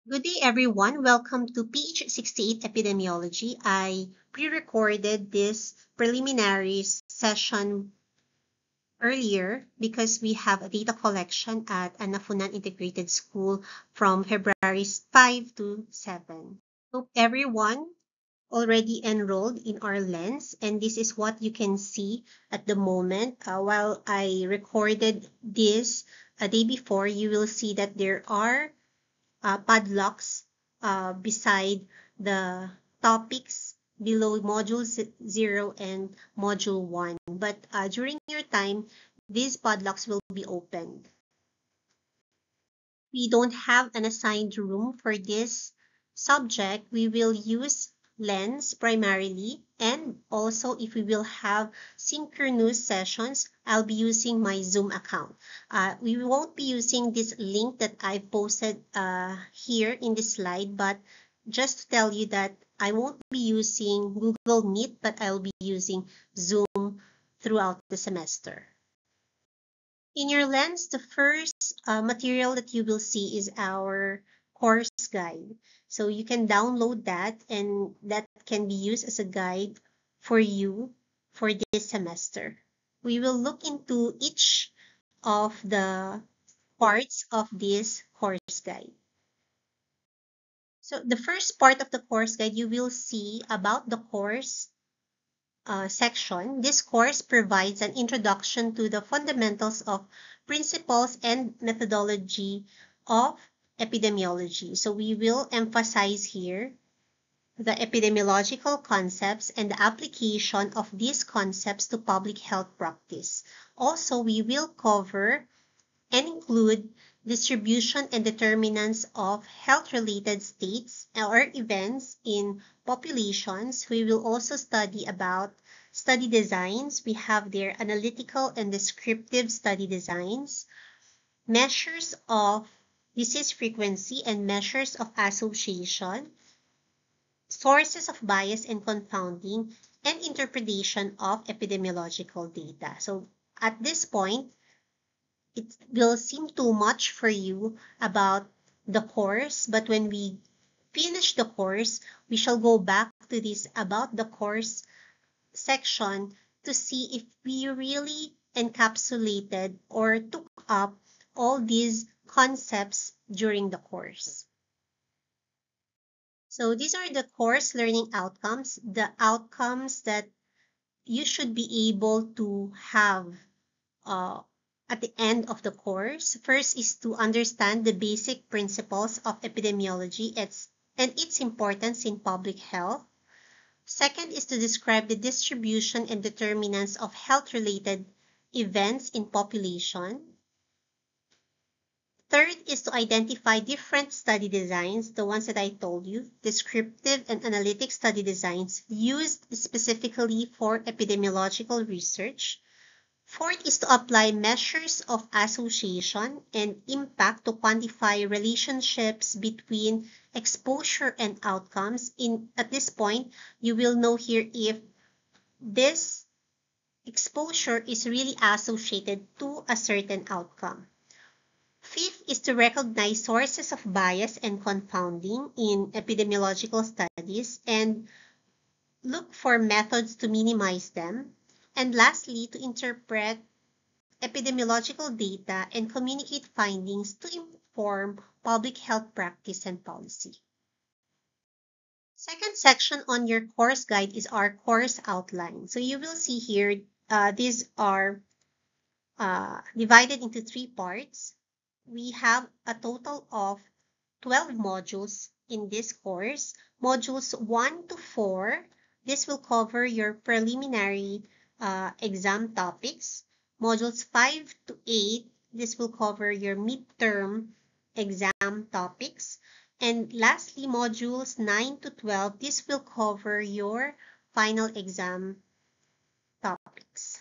Good day, everyone. Welcome to PH68 Epidemiology. I pre-recorded this preliminary session earlier because we have a data collection at Anafunan Integrated School from February 5 to 7. Hope everyone already enrolled in our lens, and this is what you can see at the moment. While I recorded this a day before, you will see that there are padlocks beside the topics below module 0 and module 1. But during your time, these padlocks will be opened. We don't have an assigned room for this subject. We will use Lens primarily, and also if we will have synchronous sessions, I'll be using my Zoom account. We won't be using this link that I've posted here in this slide, but just to tell you that I won't be using Google Meet, but I'll be using Zoom throughout the semester. In your lens, the first material that you will see is our course guide. So you can download that, and that can be used as a guide for you for this semester. We will look into each of the parts of this course guide. So the first part of the course guide, you will see about the course section. This course provides an introduction to the fundamentals of principles and methodology of epidemiology. So we will emphasize here the epidemiological concepts and the application of these concepts to public health practice. Also, we will cover and include distribution and determinants of health-related states or events in populations. We will also study about study designs. We have their analytical and descriptive study designs, measures of disease frequency and measures of association, sources of bias and confounding, and interpretation of epidemiological data. So at this point, it will seem too much for you about the course, but when we finish the course, we shall go back to this about the course section to see if we really encapsulated or took up all these concepts during the course. So these are the course learning outcomes, the outcomes that you should be able to have at the end of the course. First is to understand the basic principles of epidemiology and its importance in public health. Second is to describe the distribution and determinants of health-related events in population. Third is to identify different study designs, the ones that I told you, descriptive and analytic study designs used specifically for epidemiological research. Fourth is to apply measures of association and impact to quantify relationships between exposure and outcomes. At this point, you will know here if this exposure is really associated to a certain outcome. Fifth is to recognize sources of bias and confounding in epidemiological studies and look for methods to minimize them. And lastly, to interpret epidemiological data and communicate findings to inform public health practice and policy. Second section on your course guide is our course outline. So you will see here, these are divided into 3 parts. We have a total of 12 modules in this course. Modules 1 to 4, this will cover your preliminary exam topics. Modules 5 to 8, this will cover your midterm exam topics. And lastly, modules 9 to 12, this will cover your final exam topics.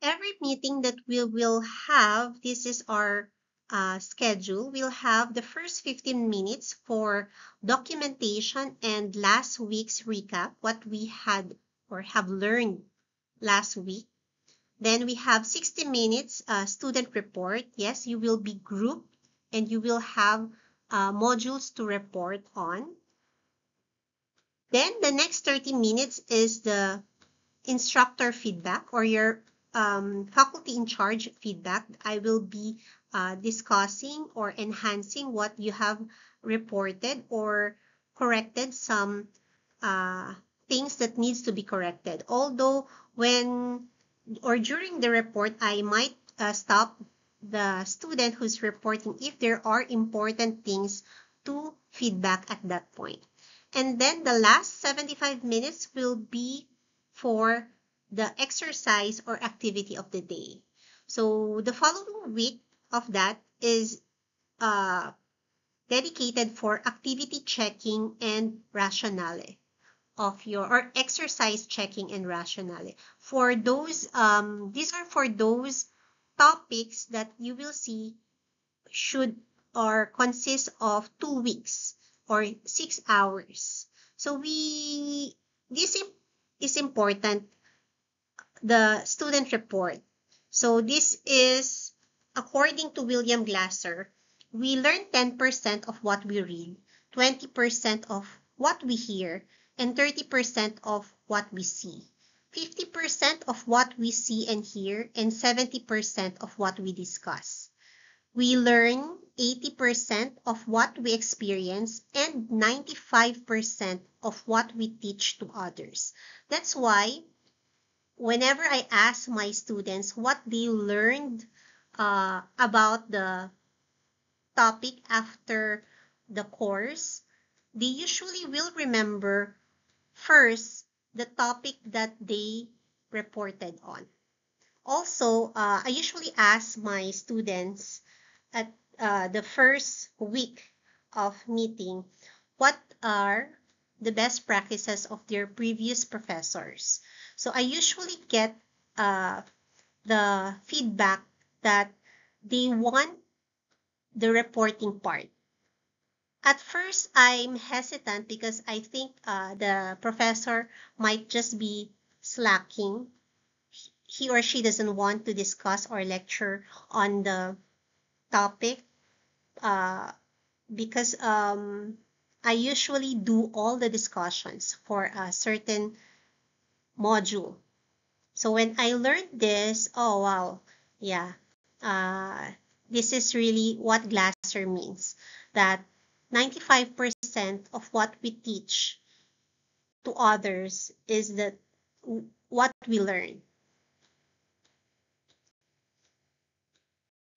Every meeting that we will have, this is our schedule. We'll have the first 15 minutes for documentation and last week's recap, what we had or have learned last week. Then we have 60 minutes student report. Yes, you will be grouped and you will have modules to report on. Then the next 30 minutes is the instructor feedback or your faculty in charge feedback. I will be discussing or enhancing what you have reported or corrected some things that needs to be corrected. Although when or during the report, I might stop the student who's reporting if there are important things to feedback at that point. And then the last 75 minutes will be for the exercise or activity of the day. So the following week of that is dedicated for activity checking and rationale of your or exercise checking and rationale. For those, these are for those topics that you will see should or consist of 2 weeks or 6 hours. So this is important, the student report. So this is, according to William Glasser, we learn 10% of what we read, 20% of what we hear, and 30% of what we see. 50% of what we see and hear, and 70% of what we discuss. We learn 80% of what we experience and 95% of what we teach to others. That's why whenever I ask my students what they learned about the topic after the course, they usually will remember first the topic that they reported on. Also, I usually ask my students at the first week of meeting what are the best practices of their previous professors. So I usually get the feedback that they want the reporting part. At first, I'm hesitant because I think the professor might just be slacking. He or she doesn't want to discuss or lecture on the topic because I usually do all the discussions for a certain module. So when I learned this, oh wow, yeah, this is really what Glasser means, that 95% of what we teach to others is that what we learn.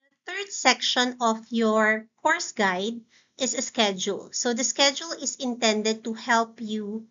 The third section of your course guide is a schedule. So the schedule is intended to help you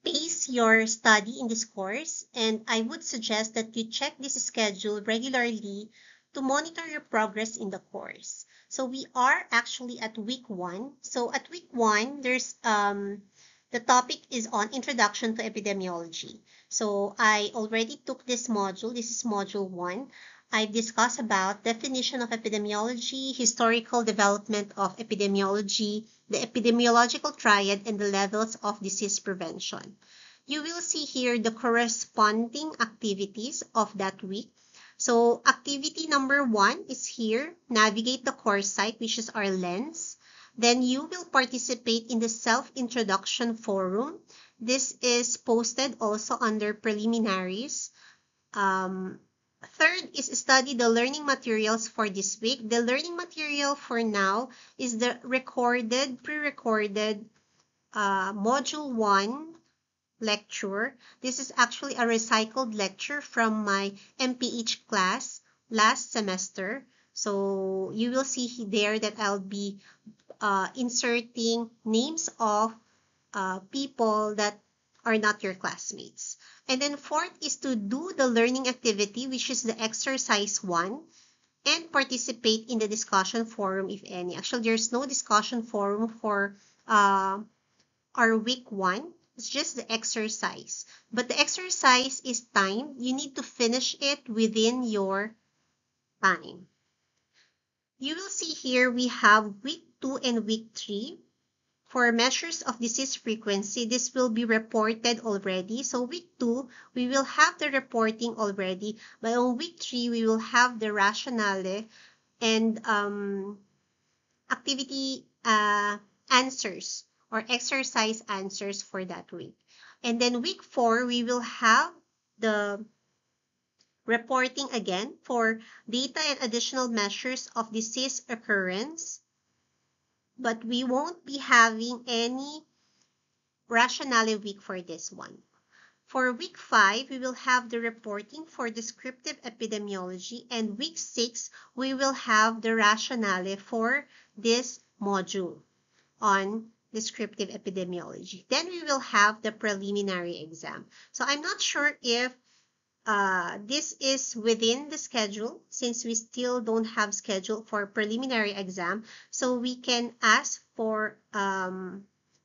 pace your study in this course, and I would suggest that you check this schedule regularly to monitor your progress in the course. So we are actually at week 1. So at week 1, there's the topic is on Introduction to Epidemiology. So I already took this module. This is module 1. I discussed about definition of epidemiology, historical development of epidemiology, the epidemiological triad, and the levels of disease prevention. You will see here the corresponding activities of that week. So activity number 1 is here, navigate the course site, which is our lens. Then you will participate in the self-introduction forum. This is posted also under preliminaries. Third is study the learning materials for this week. The learning material for now is the pre-recorded module 1 lecture. This is actually a recycled lecture from my MPH class last semester. So you will see there that I'll be inserting names of people that are not your classmates. And then fourth is to do the learning activity, which is the exercise 1, and participate in the discussion forum, if any. Actually, there's no discussion forum for our week 1. It's just the exercise. But the exercise is timed. You need to finish it within your time. You will see here we have week 2 and week 3. For measures of disease frequency, this will be reported already. So week 2, we will have the reporting already. But on week 3, we will have the rationale and activity answers or exercise answers for that week. And then week 4, we will have the reporting again for data and additional measures of disease occurrence, but we won't be having any rationale week for this one. For week 5, we will have the reporting for descriptive epidemiology, and week 6, we will have the rationale for this module on descriptive epidemiology. Then we will have the preliminary exam. So I'm not sure if this is within the schedule, since we still don't have schedule for preliminary exam. So we can ask for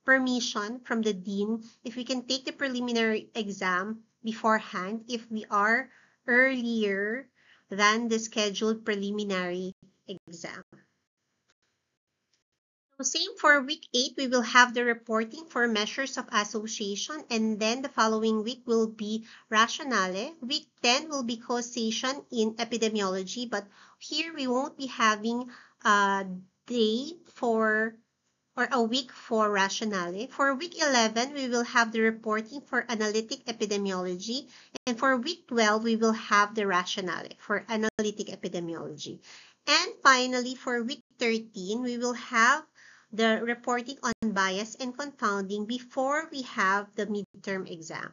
permission from the dean if we can take the preliminary exam beforehand if we are earlier than the scheduled preliminary exam. So same for week 8, we will have the reporting for measures of association, and then the following week will be rationale. Week 10 will be causation in epidemiology, but here we won't be having a day for or a week for rationale. For week 11, we will have the reporting for analytic epidemiology. And for week 12, we will have the rationale for analytic epidemiology. And finally, for week 13, we will have the reporting on bias and confounding before we have the midterm exam.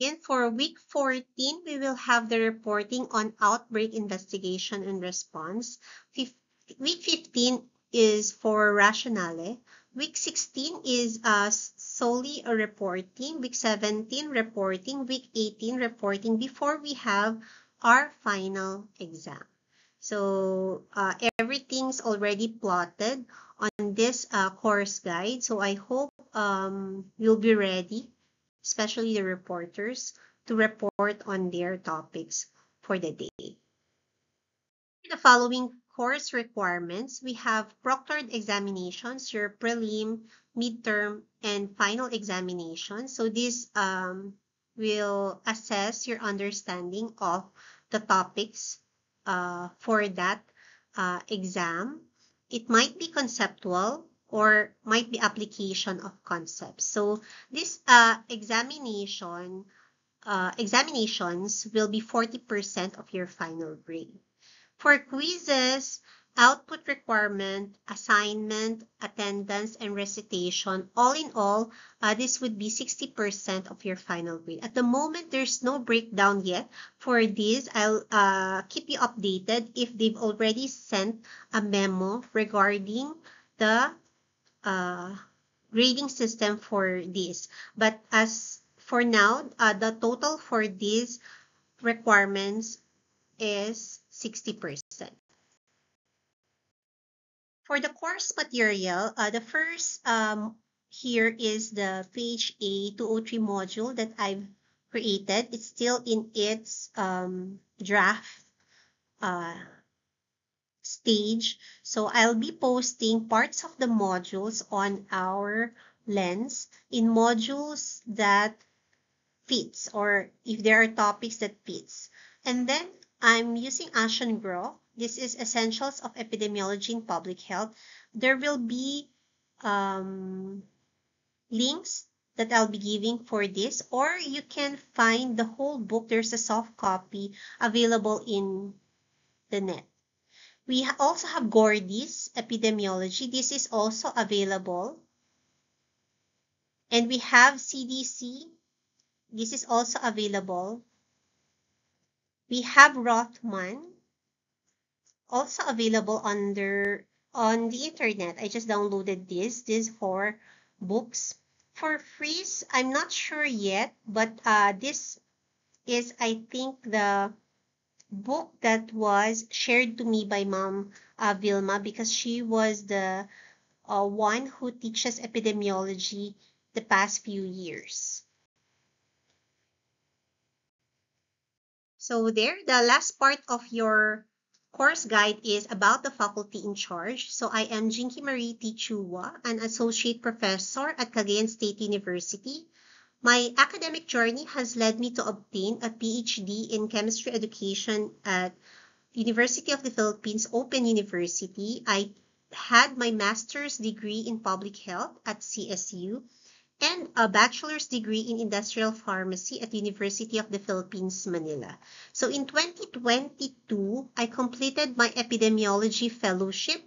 And for week 14, we will have the reporting on outbreak investigation and response. Week 15 is for rationale. Week 16 is solely a reporting. Week 17, reporting. Week 18, reporting before we have our final exam. So everything's already plotted on this course guide. So I hope you'll be ready, especially the reporters, to report on their topics for the day. The following course requirements, we have proctored examinations, your prelim, midterm, and final examination. So this will assess your understanding of the topics for that exam. It might be conceptual or might be application of concepts. So this examinations will be 40% of your final grade. For quizzes, output requirement, assignment, attendance, and recitation, all in all, this would be 60% of your final grade. At the moment, there's no breakdown yet for this. I'll keep you updated if they've already sent a memo regarding the grading system for this. But as for now, the total for these requirements is 60%. For the course material, the first here is the PHA 203 module that I've created. It's still in its draft stage. So I'll be posting parts of the modules on our Lens in modules that fits, or if there are topics that fits. And then I'm using Ashton Grow. This is Essentials of Epidemiology in Public Health. There will be links that I'll be giving for this, or you can find the whole book. There's a soft copy available in the net. We also have Gordy's Epidemiology. This is also available. And we have CDC. This is also available. We have Rothman, also available on the internet. I just downloaded this for books. For Freeze, I'm not sure yet, but this is, I think, the book that was shared to me by Mom Vilma, because she was the one who teaches epidemiology the past few years. So there, the last part of your course guide is about the faculty in charge. So I am Jinky Marie T. Chua, an associate professor at Cagayan State University. My academic journey has led me to obtain a PhD in chemistry education at University of the Philippines Open University. I had my master's degree in public health at CSU and a bachelor's degree in industrial pharmacy at University of the Philippines, Manila. So in 2022, I completed my epidemiology fellowship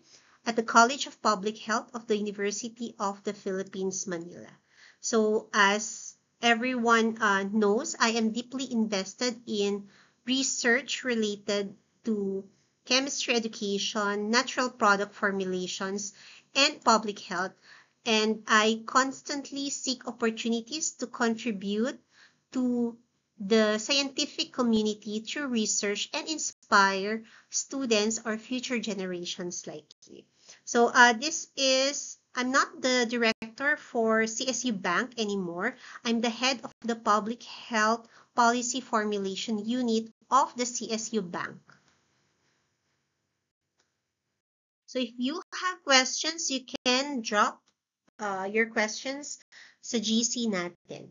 at the College of Public Health of the University of the Philippines, Manila. So as everyone knows, I am deeply invested in research related to chemistry education, natural product formulations, and public health. And I constantly seek opportunities to contribute to the scientific community through research and inspire students or future generations like you. So I'm not the director for CSU Bank anymore. I'm the head of the Public Health Policy Formulation Unit of the CSU Bank. So if you have questions, you can drop your questions sa GC natin.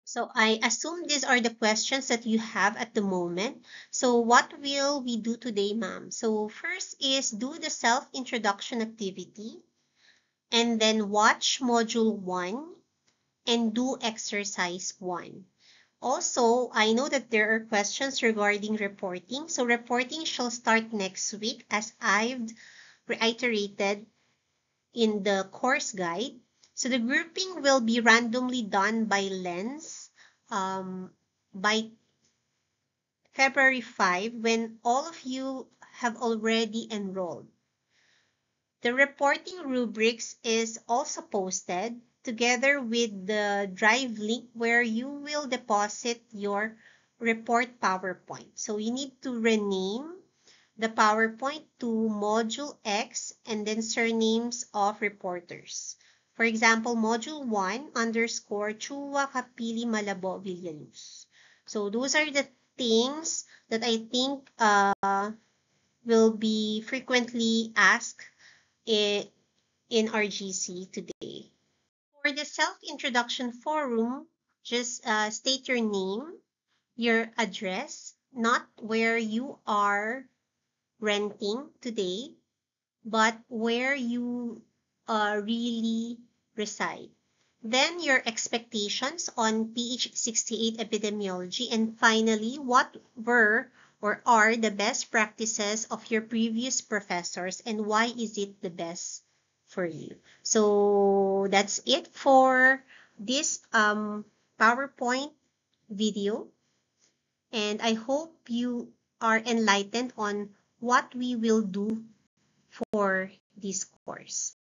So I assume these are the questions that you have at the moment. So what will we do today, ma'am? So first is do the self-introduction activity and then watch module 1 and do exercise 1. Also, I know that there are questions regarding reporting. So reporting shall start next week as I've reiterated in the course guide. So the grouping will be randomly done by LENS by February 5 when all of you have already enrolled. The reporting rubrics is also posted together with the Drive link where you will deposit your report PowerPoint. So you need to rename the PowerPoint to Module X and then surnames of reporters. For example, Module 1 underscore Chua Kapili Malabo Villaluz. So those are the things that I think will be frequently asked in RGC today. For the self-introduction forum, just state your name, your address, not where you are renting today, but where you really reside. Then your expectations on PH68 epidemiology, and finally, what were or are the best practices of your previous professors and why is it the best for you? So that's it for this PowerPoint video, and I hope you are enlightened on what we will do for this course.